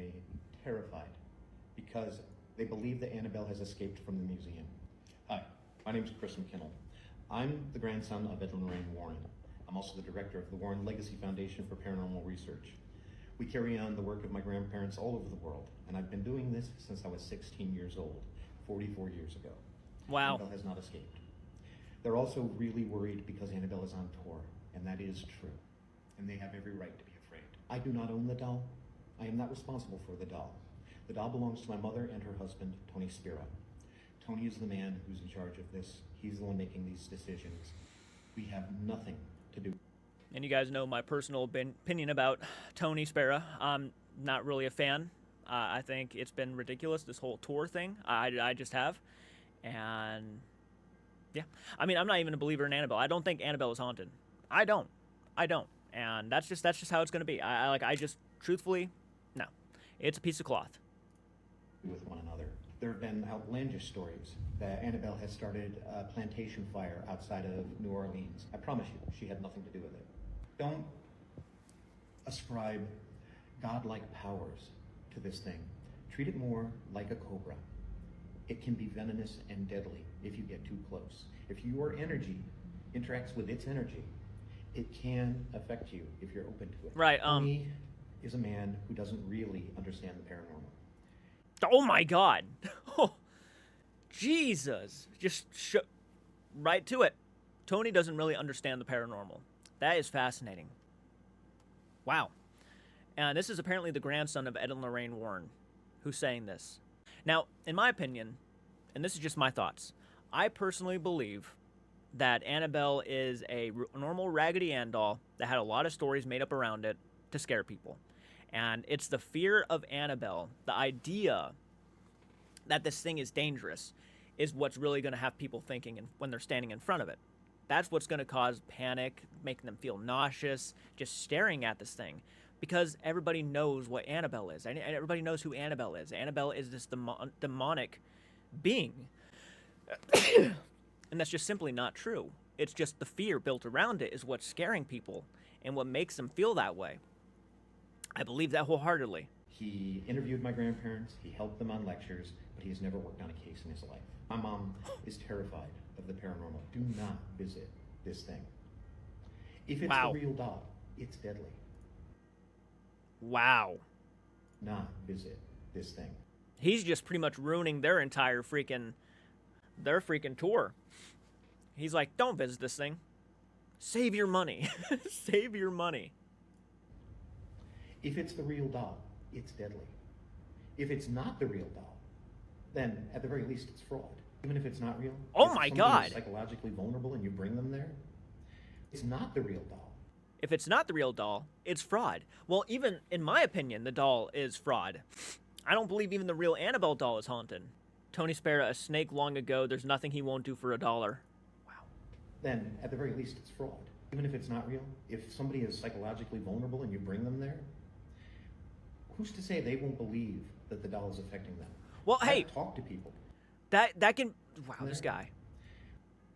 me terrified because they believe that Annabelle has escaped from the museum. Hi, my name is Chris McKinnell. I'm the grandson of Ed and Lorraine Warren. I'm also the director of the Warren Legacy Foundation for Paranormal Research. We carry on the work of my grandparents all over the world, and I've been doing this since I was 16 years old, 44 years ago. Wow. Annabelle has not escaped. They're also really worried because Annabelle is on tour, and that is true. And they have every right to be afraid. I do not own the doll. I am not responsible for the doll. The doll belongs to my mother and her husband, Tony Spira. Tony is the man who's in charge of this. He's the one making these decisions. We have nothing to do. And you guys know my personal opinion about Tony Spera. I'm not really a fan. I think it's been ridiculous, this whole tour thing. I just have. And yeah, I mean, I'm not even a believer in Annabelle. I don't think Annabelle is haunted. I don't. And that's just how it's going to be. I just truthfully, no. It's a piece of cloth. With one another. There have been outlandish stories that Annabelle has started a plantation fire outside of New Orleans. I promise you, she had nothing to do with it. Don't ascribe godlike powers to this thing. Treat it more like a cobra. It can be venomous and deadly if you get too close. If your energy interacts with its energy, it can affect you if you're open to it. Right. Tony is a man who doesn't really understand the paranormal. Oh my God. Oh, Jesus. Just right to it. Tony doesn't really understand the paranormal. That is fascinating. Wow. And this is apparently the grandson of Ed and Lorraine Warren who's saying this. Now, in my opinion, and this is just my thoughts, I personally believe that Annabelle is a normal Raggedy Ann doll that had a lot of stories made up around it to scare people. And it's the fear of Annabelle, the idea that this thing is dangerous, is what's really going to have people thinking when they're standing in front of it. That's what's going to cause panic, making them feel nauseous, just staring at this thing. Because everybody knows what Annabelle is. And everybody knows who Annabelle is. Annabelle is this demonic being. And that's just simply not true. It's just the fear built around it is what's scaring people and what makes them feel that way. I believe that wholeheartedly. He interviewed my grandparents, he helped them on lectures, but he's never worked on a case in his life. My mom is terrified of the paranormal. Do not visit this thing. If it's a real doll, it's deadly. Wow. Not visit this thing. He's just pretty much ruining their entire freaking tour. He's like, don't visit this thing. Save your money. Save your money. If it's the real doll, it's deadly. If it's not the real doll, then at the very least it's fraud. Even if it's not real. Oh my God. Is psychologically vulnerable and you bring them there, it's not the real doll. If it's not the real doll, it's fraud. Well, even in my opinion, the doll is fraud. I don't believe even the real Annabelle doll is haunted. Tony Spera, a snake long ago, there's nothing he won't do for $1. Wow. Then at the very least it's fraud. Even if it's not real, if somebody is psychologically vulnerable and you bring them there, who's to say they won't believe that the doll is affecting them? Well, hey, talk to people. That can. Wow, this guy.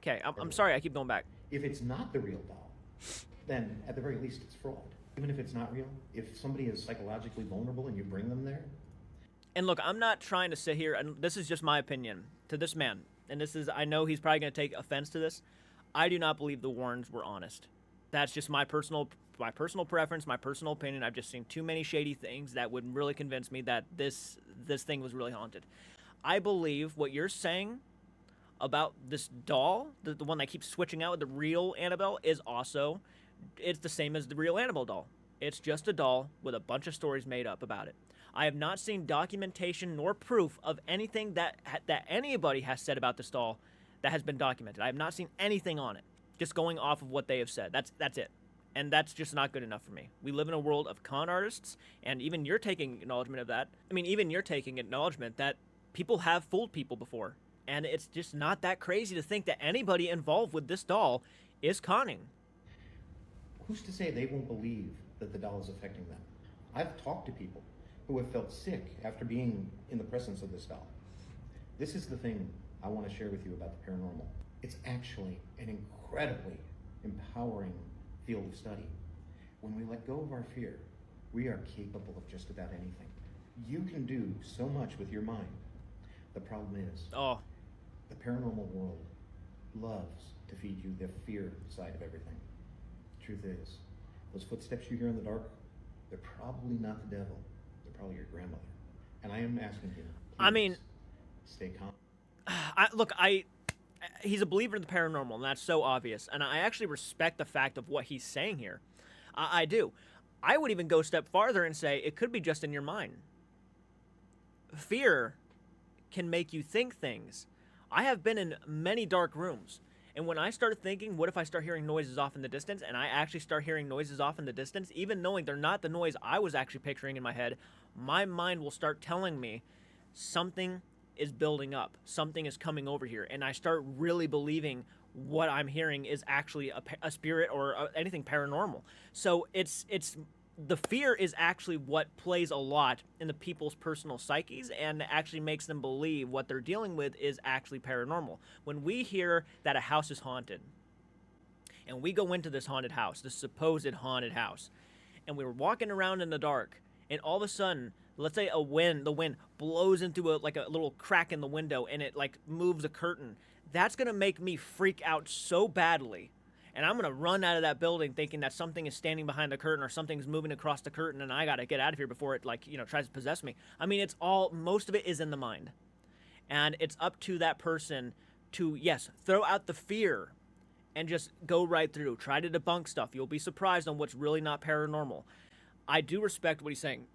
Okay, I'm sorry. I keep going back. If it's not the real doll, then at the very least it's fraud. Even if it's not real, if somebody is psychologically vulnerable and you bring them there. And look, I'm not trying to sit here, and this is just my opinion to this man. And this is, I know he's probably going to take offense to this. I do not believe the Warrens were honest. That's just my personal preference, my personal opinion. I've just seen too many shady things that would really convince me that this thing was really haunted. I believe what you're saying about this doll, the one that keeps switching out with the real Annabelle, is also, it's the same as the real Annabelle doll. It's just a doll with a bunch of stories made up about it. I have not seen documentation nor proof of anything that anybody has said about this doll that has been documented. I have not seen anything on it. Just going off of what they have said. That's it. And that's just not good enough for me. We live in a world of con artists, and even you're taking acknowledgement of that. I mean, even you're taking acknowledgement that people have fooled people before. And it's just not that crazy to think that anybody involved with this doll is conning. Who's to say they won't believe that the doll is affecting them? I've talked to people who have felt sick after being in the presence of this doll. This is the thing I want to share with you about the paranormal. It's actually an incredibly empowering field of study. When we let go of our fear, we are capable of just about anything. You can do so much with your mind. The problem is, Oh, the paranormal world loves to feed you the fear side of everything. Truth is, those footsteps you hear in the dark, they're probably not the devil. They're probably your grandmother. And I am asking you, please, I mean, stay calm. look, he's a believer in the paranormal, and that's so obvious. And I actually respect the fact of what he's saying here. I do. I would even go a step farther and say it could be just in your mind. Fear can make you think things. I have been in many dark rooms, and when I start thinking, what if I start hearing noises off in the distance, and I actually start hearing noises off in the distance, even knowing they're not the noise I was actually picturing in my head, my mind will start telling me something is building up, something is coming over here, and I start really believing what I'm hearing is actually a spirit or anything paranormal. So it's the fear is actually what plays a lot in the people's personal psyches and actually makes them believe what they're dealing with is actually paranormal. When we hear that a house is haunted, and we go into this haunted house, this supposed haunted house, and we were walking around in the dark, and all of a sudden, let's say the wind blows into a little crack in the window, and it like moves a curtain. That's gonna make me freak out so badly, and I'm gonna run out of that building thinking that something is standing behind the curtain or something's moving across the curtain, and I gotta get out of here before it tries to possess me. I mean, most of it is in the mind, and it's up to that person to, yes, throw out the fear and just go right through. Try to debunk stuff. You'll be surprised on what's really not paranormal. I do respect what he's saying,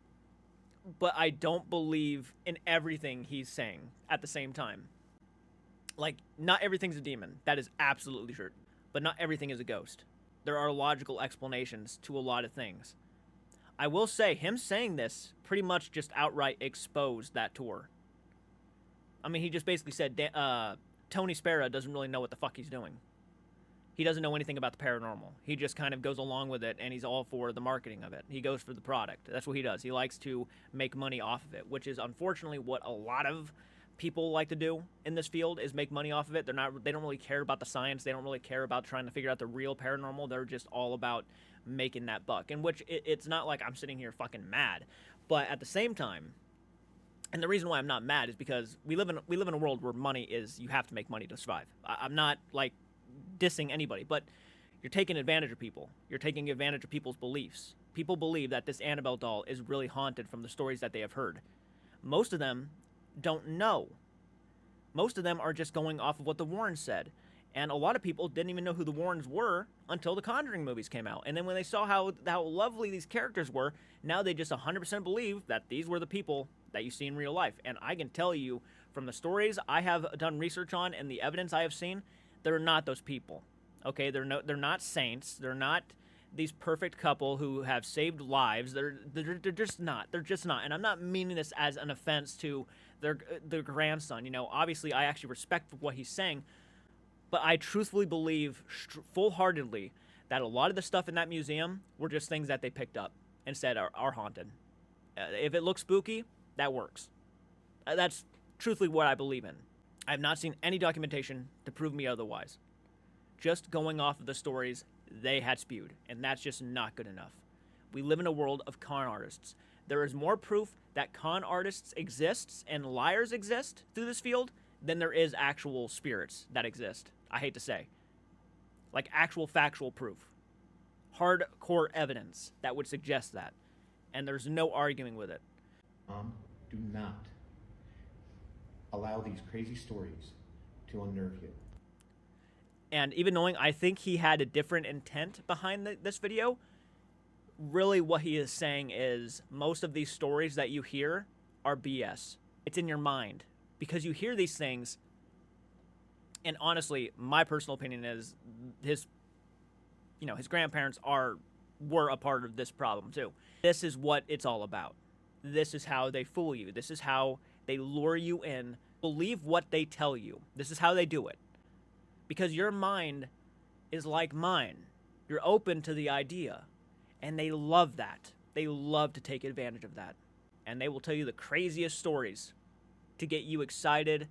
but I don't believe in everything he's saying at the same time. Like, not everything's a demon. That is absolutely true. But not everything is a ghost. There are logical explanations to a lot of things. I will say, him saying this pretty much just outright exposed that tour. I mean, he just basically said Tony Spera doesn't really know what the fuck he's doing. He doesn't know anything about the paranormal. He just kind of goes along with it, and he's all for the marketing of it. He goes for the product. That's what he does. He likes to make money off of it, which is unfortunately what a lot of people like to do in this field, is make money off of it. They don't really care about the science. They don't really care about trying to figure out the real paranormal. They're just all about making that buck. In which it's not like I'm sitting here fucking mad, but at the same time, and the reason why I'm not mad is because we live in a world where money is, you have to make money to survive. I'm not like dissing anybody, but you're taking advantage of people. You're taking advantage of people's beliefs. People believe that this Annabelle doll is really haunted from the stories that they have heard. Most of them don't know. Most of them are just going off of what the Warrens said. And a lot of people didn't even know who the Warrens were until the Conjuring movies came out. And then when they saw how lovely these characters were, now they just 100% believe that these were the people that you see in real life. And I can tell you from the stories I have done research on and the evidence I have seen, they're not those people. Okay, they're not saints. They're not these perfect couple who have saved lives. They're just not. They're just not. And I'm not meaning this as an offense to their grandson. You know, obviously I actually respect what he's saying, but I truthfully believe full-heartedly that a lot of the stuff in that museum were just things that they picked up and said are haunted. If it looks spooky, that works. That's truthfully what I believe in. I have not seen any documentation to prove me otherwise. Just going off of the stories they had spewed, and that's just not good enough. We live in a world of con artists. There is more proof that con artists exist and liars exist through this field than there is actual spirits that exist. I hate to say. Like actual factual proof. Hardcore evidence that would suggest that. And there's no arguing with it. Do not allow these crazy stories to unnerve you. And even knowing, I think he had a different intent behind this video. Really what he is saying is most of these stories that you hear are BS. It's in your mind. Because you hear these things, and honestly, my personal opinion is his grandparents were a part of this problem too. This is what it's all about. This is how they fool you. This is how they lure you in. Believe what they tell you. This is how they do it. Because your mind is like mine. You're open to the idea. And they love that. They love to take advantage of that. And they will tell you the craziest stories to get you excited,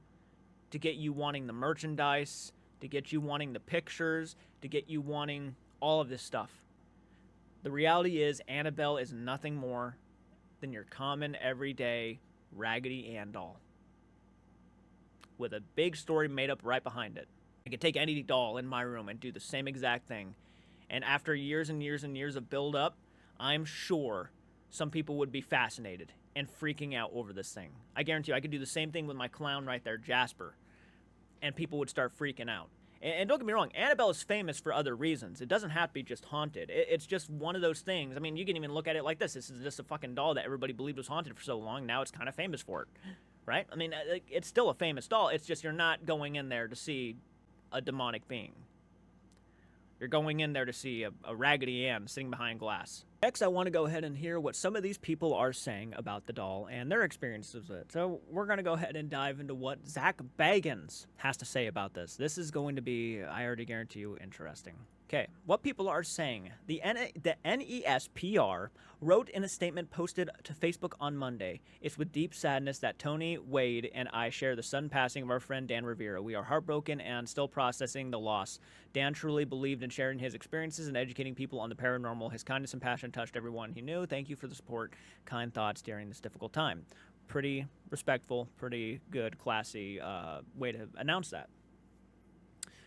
to get you wanting the merchandise, to get you wanting the pictures, to get you wanting all of this stuff. The reality is Annabelle is nothing more than your common, everyday Raggedy Ann doll with a big story made up right behind it. I could take any doll in my room and do the same exact thing. And after years and years and years of build up, I'm sure some people would be fascinated and freaking out over this thing. I guarantee you I could do the same thing with my clown right there, Jasper, and people would start freaking out. And don't get me wrong, Annabelle is famous for other reasons. It doesn't have to be just haunted. It's just one of those things. I mean, you can even look at it like this. This is just a fucking doll that everybody believed was haunted for so long. Now it's kind of famous for it, right? I mean, it's still a famous doll. It's just you're not going in there to see a demonic being. You're going in there to see a Raggedy Ann sitting behind glass. Next, I want to go ahead and hear what some of these people are saying about the doll and their experiences with it. So we're going to go ahead and dive into what Zach Bagans has to say about this. This is going to be, I already guarantee you, interesting. Okay, what people are saying. The NESPR wrote in a statement posted to Facebook on Monday, "It's with deep sadness that Tony, Wade, and I share the sudden passing of our friend Dan Rivera. We are heartbroken and still processing the loss. Dan truly believed in sharing his experiences and educating people on the paranormal. His kindness and passion touched everyone he knew. Thank you for the support, kind thoughts during this difficult time." Pretty respectful, pretty good, classy way to announce that.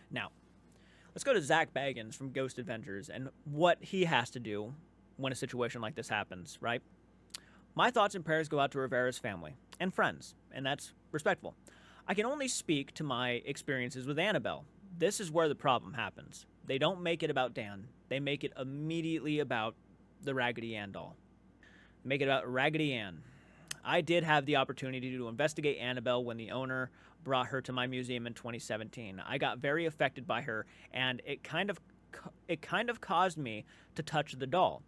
Now, let's go to Zach Bagans from Ghost Adventures and what he has to do when a situation like this happens, right? My thoughts and prayers go out to Rivera's family and friends, and that's respectful. I can only speak to my experiences with Annabelle. This is where the problem happens. They don't make it about Dan. They make it immediately about the Raggedy Ann doll. Make it about Raggedy Ann. I did have the opportunity to investigate Annabelle when the owner brought her to my museum in 2017. I got very affected by her, and it kind of caused me to touch the doll.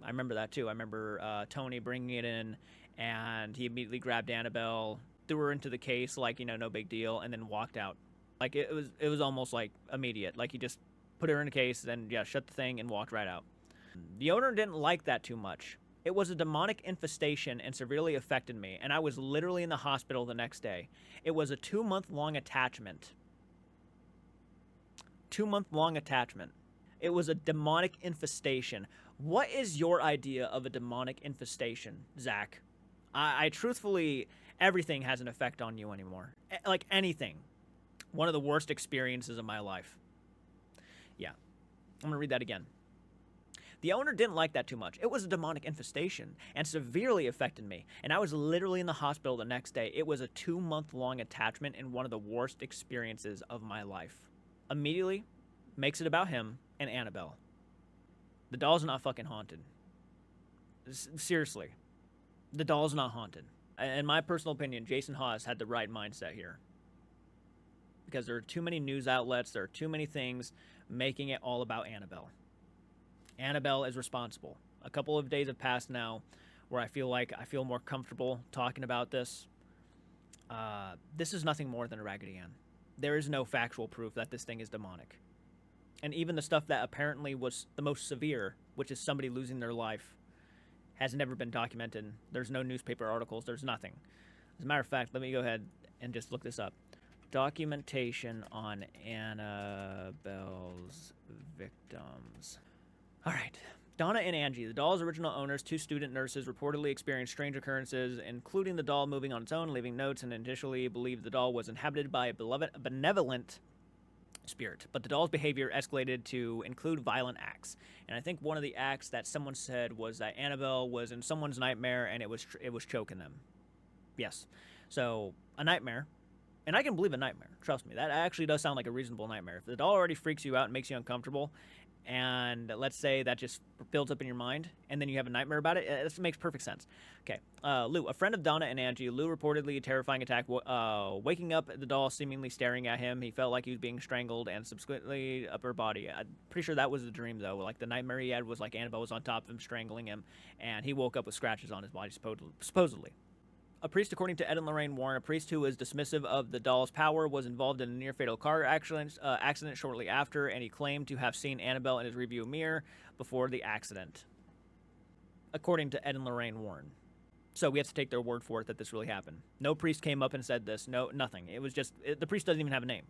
I remember that too. I remember Tony bringing it in, and he immediately grabbed Annabelle, threw her into the case like, no big deal, and then walked out. Like it was almost like immediate. Like he just put her in a case, then shut the thing and walked right out. The owner didn't like that too much. It was a demonic infestation and severely affected me, and I was literally in the hospital the next day. It was a 2-month-long attachment. 2-month-long attachment. It was a demonic infestation. What is your idea of a demonic infestation, Zach? I truthfully, everything has an effect on you anymore. Like anything. One of the worst experiences of my life. Yeah. I'm going to read that again. The owner didn't like that too much. It was a demonic infestation and severely affected me, and I was literally in the hospital the next day. It was a 2-month-long attachment and one of the worst experiences of my life. Immediately makes it about him and Annabelle. The doll's not fucking haunted. Seriously. The doll's not haunted. In my personal opinion, Jason Hawes had the right mindset here. Because there are too many news outlets, there are too many things making it all about Annabelle. Annabelle is responsible. A couple of days have passed now where I feel more comfortable talking about this. This is nothing more than a Raggedy Ann. There is no factual proof that this thing is demonic. And even the stuff that apparently was the most severe, which is somebody losing their life, has never been documented. There's no newspaper articles. There's nothing. As a matter of fact, let me go ahead and just look this up. Documentation on Annabelle's victims. All right. Donna and Angie, the doll's original owners, 2 student nurses, reportedly experienced strange occurrences, including the doll moving on its own, leaving notes, and initially believed the doll was inhabited by a benevolent spirit. But the doll's behavior escalated to include violent acts. And I think one of the acts that someone said was that Annabelle was in someone's nightmare and it was choking them. Yes. So, a nightmare. And I can believe a nightmare. Trust me. That actually does sound like a reasonable nightmare. If the doll already freaks you out and makes you uncomfortable, and let's say that just builds up in your mind, and then you have a nightmare about it, it makes perfect sense. Okay. Lou, a friend of Donna and Angie, Lou reportedly a terrifying attack, waking up the doll seemingly staring at him. He felt like he was being strangled and subsequently upper body. I'm pretty sure that was the dream, though. Like, the nightmare he had was like Annabelle was on top of him, strangling him, and he woke up with scratches on his body, supposedly. A priest, according to Ed and Lorraine Warren, a priest who was dismissive of the doll's power, was involved in a near-fatal car accident shortly after, and he claimed to have seen Annabelle in his rearview mirror before the accident, according to Ed and Lorraine Warren. So we have to take their word for it that this really happened. No priest came up and said this. No, nothing. It was just, the priest doesn't even have a name.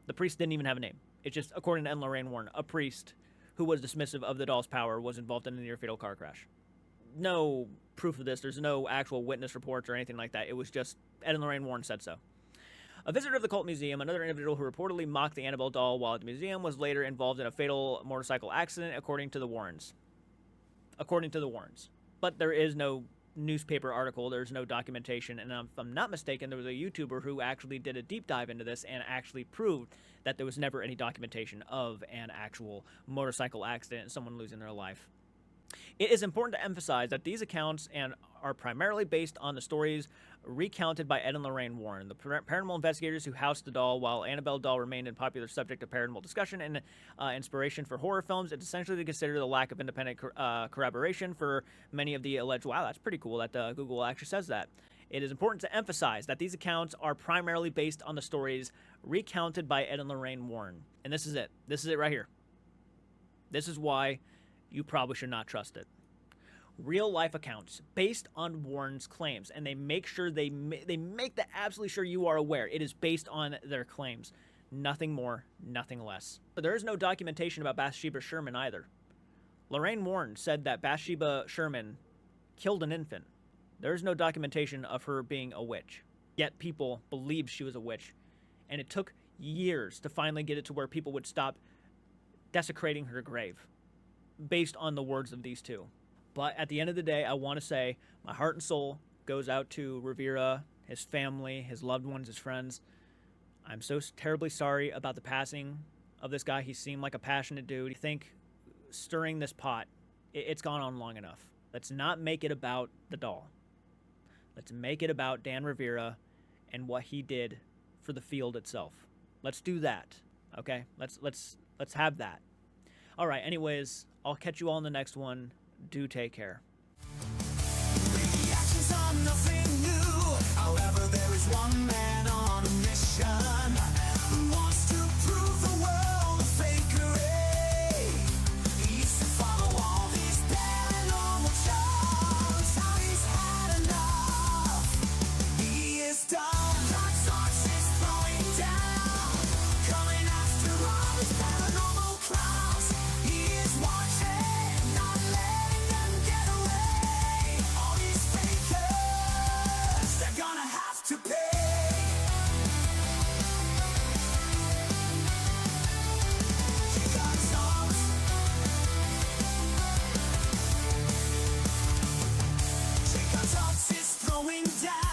The priest didn't even have a name. It's just, according to Ed and Lorraine Warren, a priest who was dismissive of the doll's power was involved in a near-fatal car crash. No proof of this. There's no actual witness reports or anything like that. It was just Ed and Lorraine Warren said so. A visitor of the cult museum, another individual who reportedly mocked the Annabelle doll while at the museum, was later involved in a fatal motorcycle accident, according to the Warrens. According to the Warrens. But there is no newspaper article, there's no documentation, and if I'm not mistaken, there was a YouTuber who actually did a deep dive into this and actually proved that there was never any documentation of an actual motorcycle accident and someone losing their life. It is important to emphasize that these accounts are primarily based on the stories recounted by Ed and Lorraine Warren, the paranormal investigators who housed the doll while Annabelle doll remained a popular subject of paranormal discussion and inspiration for horror films. It's essentially to consider the lack of independent corroboration for many of the alleged... Wow, that's pretty cool that Google actually says that. It is important to emphasize that these accounts are primarily based on the stories recounted by Ed and Lorraine Warren. And this is it. This is it right here. This is why you probably should not trust it. Real life accounts based on Warren's claims, and they make sure they make that absolutely sure you are aware it is based on their claims. Nothing more, nothing less. But there is no documentation about Bathsheba Sherman either. Lorraine Warren said that Bathsheba Sherman killed an infant. There is no documentation of her being a witch. Yet people believed she was a witch, and it took years to finally get it to where people would stop desecrating her grave based on the words of these two. But at the end of the day, I want to say my heart and soul goes out to Rivera, his family, his loved ones, his friends. I'm so terribly sorry about the passing of this guy. He seemed like a passionate dude. I think stirring this pot, it's gone on long enough. Let's not make it about the doll. Let's make it about Dan Rivera and what he did for the field itself. Let's do that, okay? Let's have that. All right, anyways, I'll catch you all in the next one. Do take care. Reactions are nothing new. However, there is one man on a mission who wants to prove the world a fakery. He used to follow all these paranormal shows. Now he's had enough. He is done. Dark thoughts is throwing down. Coming after all his paranormal clowns. He is watching, not letting them get away. All these fakers, they're gonna have to pay. Chicken Talks is throwing down.